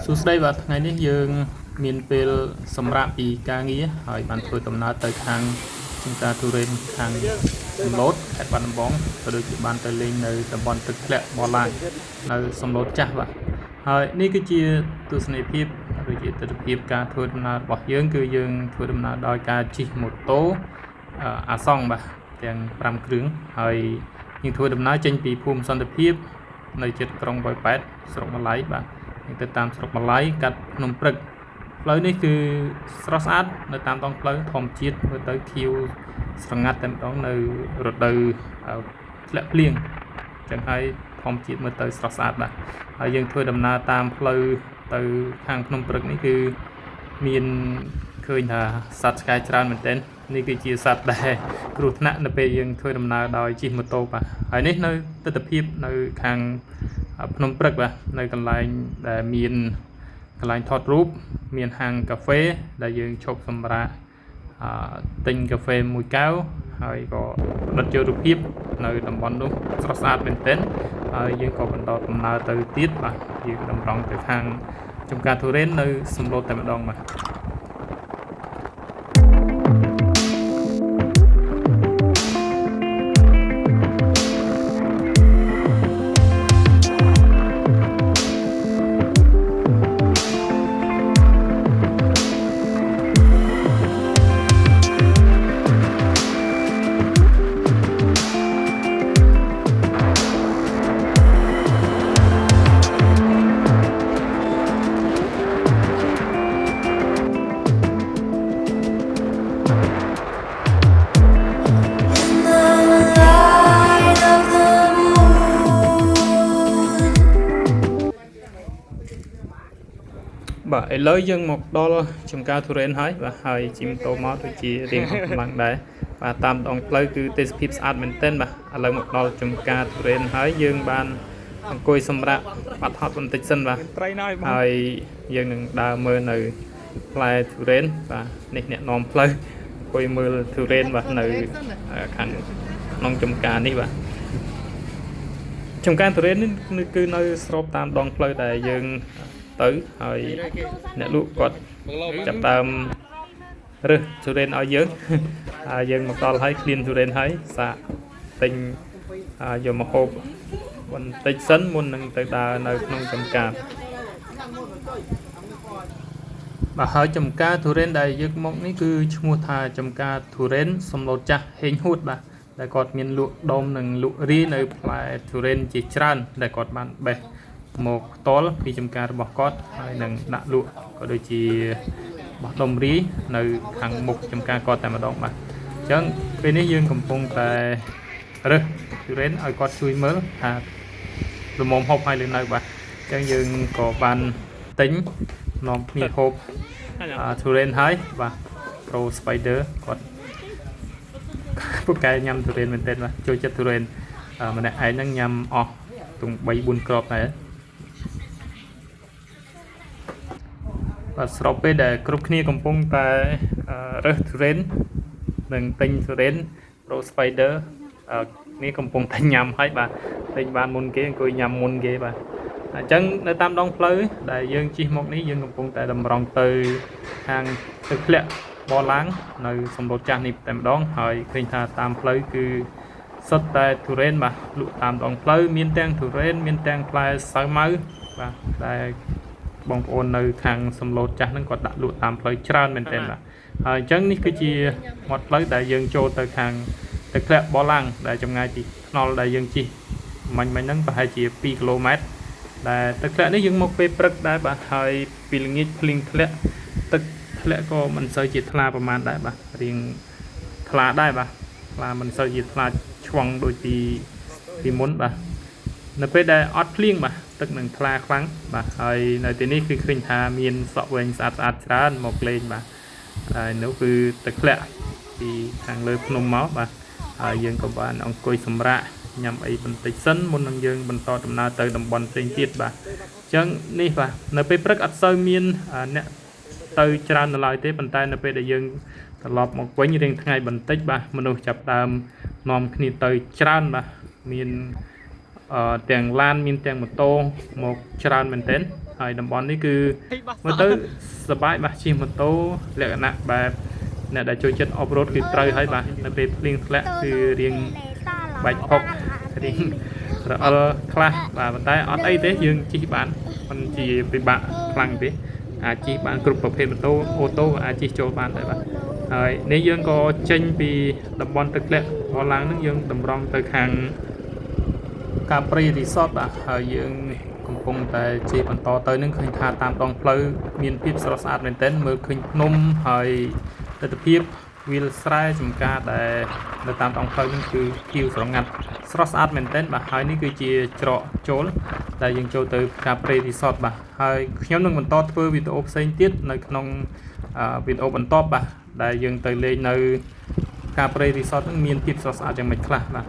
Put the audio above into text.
សួស្តីបាទថ្ងៃនេះយើងមានពេលសម្រាប់ពីការងារហើយបានធ្វើដំណើរទៅខាងចំការទុរេនខាងសំឡូតខេត្តបាត់ដំបងក៏ដូចជាបានទៅលេងនៅតំបន់ទឹកធ្លាក់បឡាញនៅសំឡូតចាស់បាទហើយនេះគឺជាទស្សនីយភាពឬជាទស្សនវិជ្ជាការធ្វើដំណើររបស់យើងគឺយើងធ្វើដំណើរដោយការជិះម៉ូតូអាសង់បាទទាំង5គ្រឿងហើយយើងធ្វើដំណើរចេញពីភូមិសន្តិភាពនៅជិតក្រុងបយប៉ែតស្រុកម៉ាឡៃបាទទៅតាមស្រុកម៉ាឡៃកាត់ភ្នំព្រឹកផ្លូវនេះគឺស្រស់ស្អាតនៅតាមដងផ្លូវធម្មជាតិមើលទៅខៀវស្រងាត់តែម្ដងនៅរដូវធ្លាក់ភ្លៀងចឹងហើយធម្មជាតិមើលទៅស្រស់ស្អាតបាទហើយយើងធ្វើដំណើរតាមផ្លូវទៅខាងភ្នំព្រឹកនេះគឺមានឃើញថាសត្វឆ្កែច្រើនមែនទែននេះគឺជាសត្វដែលគ្រោះថ្នាក់នៅពេលយើងធ្វើដំណើរដោយជិះម៉ូតូបាទហើយនេះនៅទិដ្ឋភាពនៅខាងភ្នំព្រឹកបាទនៅកន្លែងដែលមានកន្លែងថតរូបមានហាងកាហ្វេដែលយើងឈប់សម្រាកទិញកាហ្វេមួយកែវហើយក៏ផ្ដិតយករូបភាពនៅតំបន់នោះស្រស់ស្អាតមែនទែនហើយយើងក៏បន្តដំណើរទៅទៀតបាទយើងតម្រង់ទៅខាងចំការទុរេននៅសំឡូតតែម្ដងបាទបាទឥឡូវយើងមកដល់ចំការទុរេនហើយបាទហើយជិះម៉ូតូមកដូចជារៀងអស់កម្លាំងដែរបាទតាមដងផ្លូវគឺទេសភាពស្អាតមែនទែនបាទឥឡូវមកដល់ចំការទុរេនហើយយើងបានអង្គុយសម្រាប់បាត់ហត់បន្តិចសិនបាទហើយយើងនឹងដើរមើលនៅផ្លែទុរេនបាទនេះអ្នកនាំផ្លូវអង្គុយមើលទុរេនបាទនៅខាងក្នុងចំការនេះបាទចំការទុរេននេះគឺនៅស្របតាមដងផ្លូវដែលយើងទៅហើយអ្នកលក់គាត់ចាប់ដើមរើសទុរេនឲ្យយើងហើយយើងមកដល់ហើយឃ្លានទុរេនហើយសាកទិញយកមកហូបបន្តិចសិនមុននឹងទៅដើរនៅក្នុងចំការបាទហើយចំការទុរេនដែលយើងមកនេះគឺឈ្មោះថាចំការទុរេនសំឡូតចាស់ហេងហួតបាទដែលគាត់មានលក់ដុំនិងលក់រីនៅផ្លែទុរេនជាច្រើនដែលគាត់បានបេះមកផ្ទាល់ពីចំការរបស់គាត់ហើយនឹងដាក់លក់ក៏ដូចជាបោះដុំរីនៅខាងមុខចំការគាត់តែម្ដងបាទអញ្ចឹងពេលនេះយើងកំពុងតែរើសទុរេនឲ្យគាត់ជួយមើលថាល្មមហូបឲ្យលើនៅបាទអញ្ចឹងយើងក៏បានទិញនាំគ្នាហូបទុរេនហើយបាទ Pro Spider គាត់ពួកកែញ៉ាំទុរេនមែនទែនបាទចូលចិត្តទុរេនម្នាក់ឯងហ្នឹងញ៉ាំអស់ទង្បី4គ្រាប់ដែរបាទស្របពេលដែលគ្រប់គ្នាកំពុងតែរើសទុរេននិងទិញទុរេន Pro Spider នេះកំពុងតែញ៉ាំហើយបាទទិញបានមុនគេអង្គុយញ៉ាំមុនគេបាទអញ្ចឹងនៅតាមដងផ្លូវដែលយើងជិះមកនេះយើងកំពុងតែតម្រង់ទៅខាងទឹកធ្លាក់បឡាងនៅសំឡូតចាស់នេះតែម្ដងហើយឃើញថាតាមផ្លូវគឺសុទ្ធតែទុរេនបាទលក់តាមដងផ្លូវមានទាំងទុរេនមានទាំងផ្លែសាវម៉ាវបាទដែលបងប្អូននៅខាងសំឡូតចាស់ហ្នឹងគាត់ដាក់លក់តាមផ្លូវច្រើនមែនទែនបាទហើយអញ្ចឹងនេះគឺជាមាត់ផ្លូវដែលយើងចូលទៅខាងទឹកធ្លាក់បឡាំងដែលចម្ងាយពីថ្នល់ដែលយើងជិះមិញហ្នឹងប្រហែលជា2គីឡូម៉ែត្រដែលទឹកធ្លាក់នេះយើងមកពេលព្រឹកដែរបាទហើយពីល្ងាចភ្លៀងធ្លាក់ទឹកធ្លាក់ក៏មិនសូវជាថ្លាប្រហែលដែរបាទរៀងថ្លាដែរបាទថ្លាមិនសូវជាថ្លាឆ្វង់ដូចពីមុនបាទនៅពេលដែលអត់ភ្លៀងបាទទឹកនឹងថ្លាខ្លាំងបាទហើយនៅទីនេះគឺឃើញថាមានសក់វែងស្អាតច្រើនមកលេងបាទហើយនោះគឺទឹកធ្លាក់ពីខាងលើភ្នំមកបាទហើយយើងក៏បានអង្គុយសម្រាកញ៉ាំអីបន្តិចសិនមុននឹងយើងបន្តដំណើរទៅតំបន់ផ្សេងទៀតបាទអញ្ចឹងនេះបាទនៅពេលព្រឹកអត់សូវមានអ្នកទៅច្រើននៅឡើយទេប៉ុន្តែនៅពេលដែលយើងត្រឡប់មកវិញរៀងថ្ងៃបន្តិចបាទមនុស្សចាប់ដើមនាំគ្នាទៅច្រើនបាទមាន ទាំងឡានមានទាំងម៉ូតូមកច្រើនមែនទែនហើយតំបន់នេះគឺមើលទៅសប្បាយបាទជិះម៉ូតូលក្ខណៈបែបអ្នកដែលចូលចិត្តអបរត់គឺត្រូវហើយបាទនៅពេលភ្លៀងធ្លាក់គឺរៀងបាច់ផុករៀងរអិលខ្លះបាទប៉ុន្តែអត់អីទេយើងជិះបានមិនជាពិបាកខ្លាំងទេអាចជិះបានគ្រប់ប្រភេទម៉ូតូអូតូក៏អាចជិះចូលបានដែរបាទហើយនេះយើងក៏ចេញពីតំបន់ទឹកធ្លាក់បោះឡើងនឹងយើងតម្រង់ទៅខាងកាព្រីរីសតបាទហើយយើងកំពុងតែជិះបន្តទៅនឹងឃើញថាតាមដងផ្លូវមានភាពស្រស់ស្អាតមែនទែនមើលឃើញភ្នំហើយទិដ្ឋភាពវាលស្រែចម្ការដែលនៅតាមដងផ្លូវនេះគឺខៀវស្រងាត់ស្រស់ស្អាតមែនទែនបាទហើយនេះគឺជាច្រកចូលដែលយើងចូលទៅកាព្រីរីសតបាទហើយខ្ញុំនឹងបន្តធ្វើវីដេអូផ្សេងទៀតនៅក្នុងវីដេអូបន្ទាប់បាទដែលយើងទៅលេងនៅកាព្រីរីសតនឹងមានភាពស្រស់ស្អាតយ៉ាងម៉េចខ្លះបាទ